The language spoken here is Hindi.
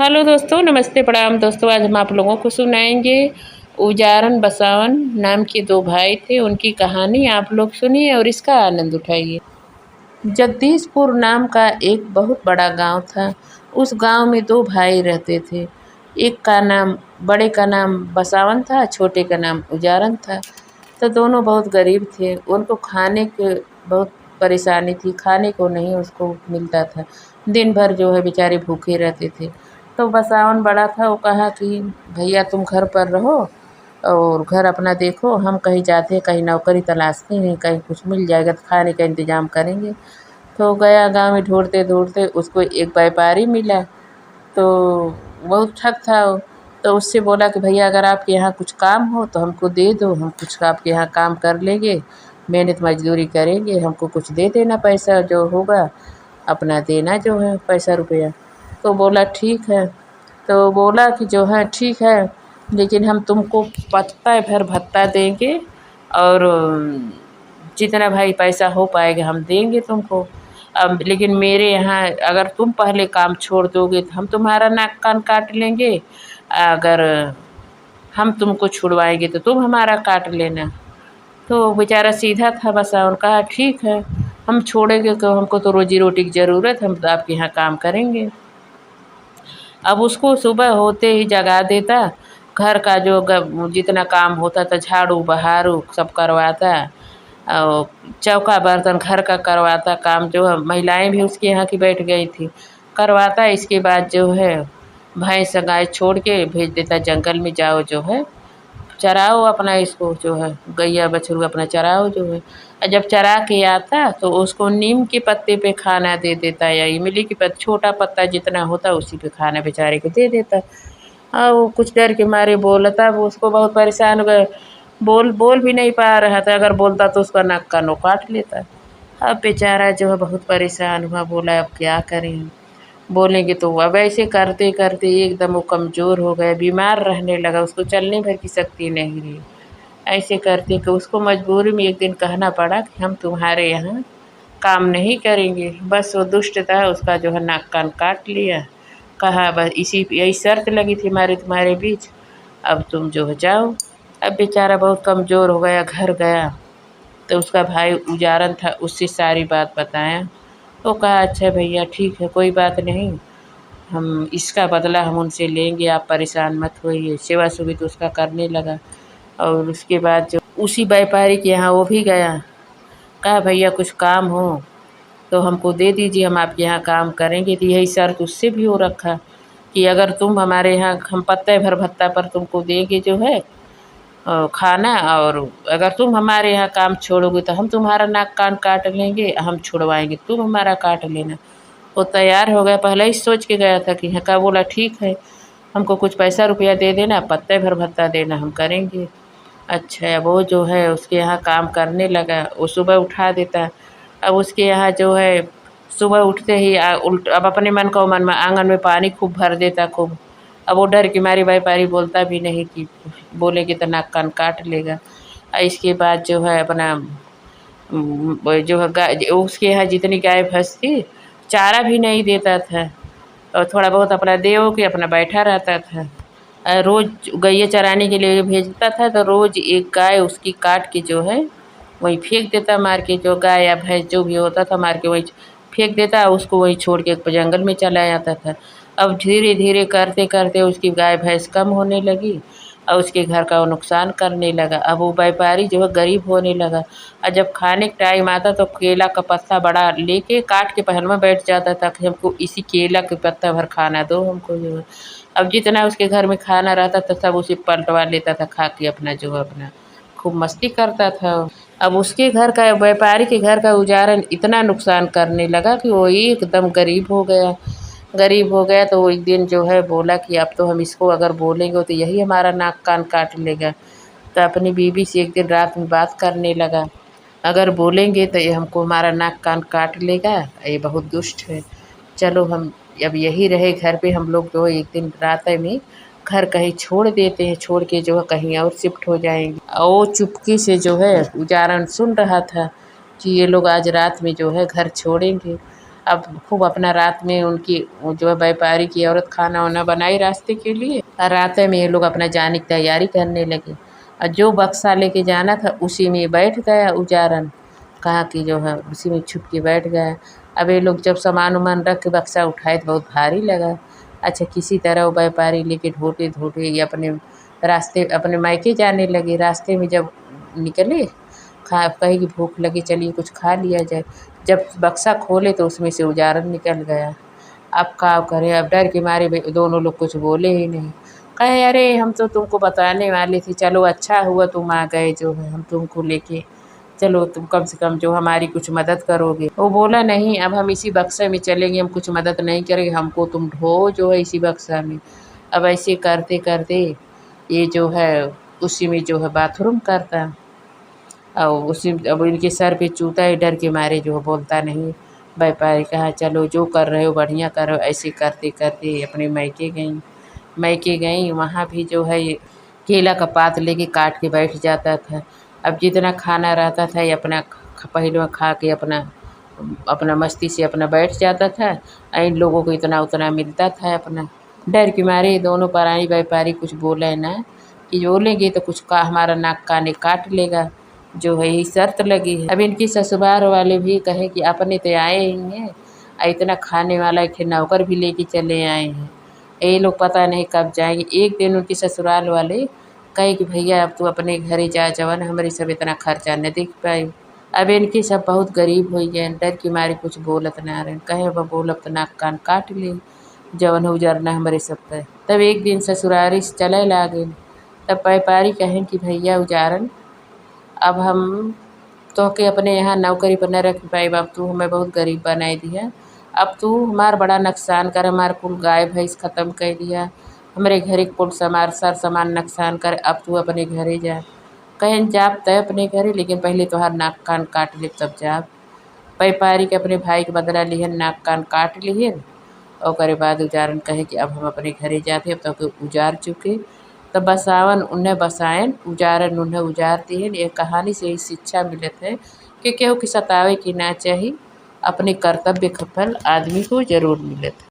हेलो दोस्तों, नमस्ते प्रणाम दोस्तों। आज हम आप लोगों को सुनाएंगे उजारन बसावन नाम के दो भाई थे, उनकी कहानी आप लोग सुनिए और इसका आनंद उठाइए। जगदीशपुर नाम का एक बहुत बड़ा गांव था। उस गांव में दो भाई रहते थे। एक का नाम बड़े का नाम बसावन था, छोटे का नाम उजारन था। तो दोनों बहुत गरीब थे। उनको खाने के बहुत परेशानी थी, खाने को नहीं उसको मिलता था। दिन भर जो है बेचारे भूखे रहते थे। तो बसावन बड़ा था, वो कहा कि भैया तुम घर पर रहो और घर अपना देखो, हम कहीं जाते हैं, कहीं नौकरी तलाशते हैं, कहीं कुछ मिल जाएगा तो खाने का इंतज़ाम करेंगे। तो गया गांव में ढूंढते ढूंढते उसको एक व्यापारी मिला। तो बहुत ठग था वो। तो उससे बोला कि भैया अगर आपके यहाँ कुछ काम हो तो हमको दे दो, हम कुछ आपके यहाँ काम कर लेंगे, मेहनत मजदूरी करेंगे, हमको कुछ दे देना, पैसा जो होगा अपना देना जो है पैसा रुपया। तो बोला ठीक है। तो बोला कि जो है ठीक है, लेकिन हम तुमको पत्ता भर भत्ता देंगे और जितना भाई पैसा हो पाएगा हम देंगे तुमको। अब लेकिन मेरे यहाँ अगर तुम पहले काम छोड़ दोगे तो हम तुम्हारा नाक कान काट लेंगे, अगर हम तुमको छुड़वाएंगे तो तुम हमारा काट लेना। तो बेचारा सीधा था, बस और कहा ठीक है, हम छोड़ेंगे तो हमको तो रोजी रोटी की ज़रूरत, हम तो आपके यहाँ काम करेंगे। अब उसको सुबह होते ही जगा देता, घर का जो जितना काम होता था झाड़ू बहारू सब करवाता और चौका बर्तन घर का करवाता, काम जो है महिलाएं भी उसके यहाँ की बैठ गई थी, करवाता। इसके बाद जो है भैंस गाय छोड़ के भेज देता जंगल में, जाओ जो है चराओ अपना, इसको जो है गैया बछरू अपना चराओ जो है। और जब चरा के आता तो उसको नीम के पत्ते पे खाना दे देता या इमली के पत्ते, छोटा पत्ता जितना होता उसी पे खाना बेचारे को दे देता। और वो कुछ डर के मारे बोलता, वो उसको बहुत परेशान हो गए, बोल बोल भी नहीं पा रहा था, अगर बोलता तो उसका नाक का नो काट लेता। अब बेचारा जो है बहुत परेशान हुआ, बोला अब क्या करें, बोलेंगे तो अब ऐसे करते करते एकदम वो कमज़ोर हो गया, बीमार रहने लगा, उसको चलने भर की शक्ति नहीं रही। ऐसे करते कि उसको मजबूरी में एक दिन कहना पड़ा कि हम तुम्हारे यहाँ काम नहीं करेंगे। बस वो दुष्ट था, उसका जो है नाक कान काट लिया। कहा बस इसी यही शर्त लगी थी हमारे तुम्हारे बीच, अब तुम जो है जाओ। अब बेचारा बहुत कमज़ोर हो गया, घर गया तो उसका भाई उजारन था, उससे सारी बात बताया। तो कहा अच्छा भैया ठीक है, कोई बात नहीं, हम इसका बदला हम उनसे लेंगे, आप परेशान मत होइए। सेवा सुविधा उसका करने लगा। और उसके बाद जो उसी व्यापारी के यहाँ वो भी गया, कहा भैया कुछ काम हो तो हमको दे दीजिए, हम आपके यहाँ काम करेंगे। तो यही शर्त उससे भी हो रखा कि अगर तुम हमारे यहाँ, हम पत्ते भर भत्ता पर तुमको देंगे जो है खाना, और अगर तुम हमारे यहाँ काम छोड़ोगे तो हम तुम्हारा नाक कान काट लेंगे, हम छुड़वाएंगे, तुम हमारा काट लेना। वो तैयार हो गया, पहले ही सोच के गया था कि हाँ का, बोला ठीक है, हमको कुछ पैसा रुपया दे देना, पत्ते भर भत्ता देना, हम करेंगे। अच्छा वो जो है उसके यहाँ काम करने लगा, वो सुबह उठा देता। अब उसके यहाँ जो है सुबह उठते ही उल्ट अब अपने मन को मन में आंगन में पानी खूब भर देता खूब। अब वो डर की मारी व्यापारी बोलता भी नहीं कि बोलेंगे तो नाक कान काट लेगा। इसके बाद जो है अपना वो जो है गाय उसके यहाँ जितनी गाय भैंस थी चारा भी नहीं देता था, और थोड़ा बहुत अपना दे के अपना बैठा रहता था। रोज़ गैया चराने के लिए भेजता था तो रोज़ एक गाय उसकी काट के जो है वहीं फेंक देता, मार के, जो गाय या भैंस जो भी होता था मार के वहीं फेंक देता, उसको वहीं छोड़ के जंगल में चला जाता था। अब धीरे धीरे करते करते उसकी गाय भैंस कम होने लगी और उसके घर का वो नुकसान करने लगा। अब वो व्यापारी जो है गरीब होने लगा, और जब खाने का टाइम आता तो केला का पत्ता बड़ा लेके काट के पहल में बैठ जाता था कि हमको इसी केला के पत्ता भर खाना दो हमको जो है। अब जितना उसके घर में खाना रहता था सब उसे पलटवा लेता था, खा के अपना जो है अपना खूब मस्ती करता था। अब उसके घर का, व्यापारी के घर का उजारन इतना नुकसान करने लगा कि वो एकदम गरीब हो गया। गरीब हो गया तो वो एक दिन जो है बोला कि अब तो हम इसको अगर बोलेंगे तो यही हमारा नाक कान काट लेगा। तो अपनी बीवी से एक दिन रात में बात करने लगा, अगर बोलेंगे तो ये हमको हमारा नाक कान काट लेगा, ये बहुत दुष्ट है, चलो हम अब यही रहे घर पे, हम लोग जो एक दिन रात में घर कहीं छोड़ देते हैं, छोड़ के जो है कहीं और शिफ्ट हो जाएंगे। और वो चुपके से जो है उजारन सुन रहा था कि ये लोग आज रात में जो है घर छोड़ेंगे। अब खूब अपना रात में उनकी जो है व्यापारी की औरत खाना वाना बनाई रास्ते के लिए, और रात में ये लोग अपना जाने की तैयारी करने लगे। और जो बक्सा लेके जाना था उसी में बैठ गया उजारन, कहा कि जो है उसी में छुप के बैठ गया। अब ये लोग जब सामान उमान रख के बक्सा उठाए तो बहुत भारी लगा। अच्छा, किसी तरह वो व्यापारी लेके ढोते ढोते ये अपने रास्ते अपने मायके जाने लगे। रास्ते में जब निकले, कहे कि भूख लगी, चलिए कुछ खा लिया जाए। जब बक्सा खोले तो उसमें से उजारन निकल गया। अब क्या करें, अब डर के मारे दोनों लोग कुछ बोले ही नहीं। कहे अरे हम तो तुमको बताने वाले थे, चलो अच्छा हुआ तुम आ गए, जो है हम तुमको लेके, चलो तुम कम से कम जो हमारी कुछ मदद करोगे। वो बोला नहीं, अब हम इसी बक्से में चलेंगे, हम कुछ मदद नहीं करेंगे, हमको तुम ढो जो है इसी बक्सा में। अब ऐसे करते करते ये जो है उसी में जो है बाथरूम करता, और उसी अब इनके सर पे चूता है, डर के मारे जो है बोलता नहीं। व्यापारी कहा चलो जो कर रहे हो बढ़िया करो। ऐसे करते करते अपने मायके गई। वहाँ भी जो है ये केला का पात लेके काट के बैठ जाता था। अब जितना खाना रहता था ये अपना पहले खा के अपना मस्ती से अपना बैठ जाता था। इन लोगों को इतना उतना मिलता था। अपना डर के मारे दोनों परानी व्यापारी कुछ बोले ना, कि बोलेंगे तो कुछ का हमारा नाक काने काट लेगा, जो है यही शर्त लगी है। अब इनकी ससुराल वाले भी कहे कि अपने तो आए ही हैं, इतना खाने वाला एक नौकर भी लेके चले आए हैं, ये लोग पता नहीं कब जाएंगे। एक दिन उनके ससुराल वाले कहे कि भैया अब तू अपने घरे जा जवन, हमारी सब इतना खर्चा न देख पाई। अब इनके सब बहुत गरीब हो गए, डर के मारे कुछ बोलत ना रहे। कहे अब बोलब तो नाक कान काट ले, जवन उजरना हमारे सब पे। तब एक दिन ससुरारी से चले लागे। तब व्यापारी कहें कि भैया उजारन, अब हम तो के अपने यहाँ नौकरी पर न रख पाए, अब तू हमें बहुत गरीब बनाई दिया। अब तू हमार बड़ा नुकसान कर, हमार कुल गाय भैंस ख़त्म कर दिया, हमारे घरे कुल समार सर सामान नुकसान कर। अब तू अपने घरे जा। कहें जाब तय अपने घरे, लेकिन पहले तोहार नाक कान काट ले तब जाब। व्यापारी के अपने भाई के बदला लिहन, नाक कान काट लिहन। और करे बाद उजारन कहे कि अब हम अपने घरे जाते, अब तो उजार चुके। तब बसावन उन्हें बसायन, उजारन उन्हें उजार दिहन। ये कहानी से ही शिक्षा मिलत है कि केहू के सतावे की ना चाहिए, अपने कर्तव्य का फल आदमी को जरूर मिलत है।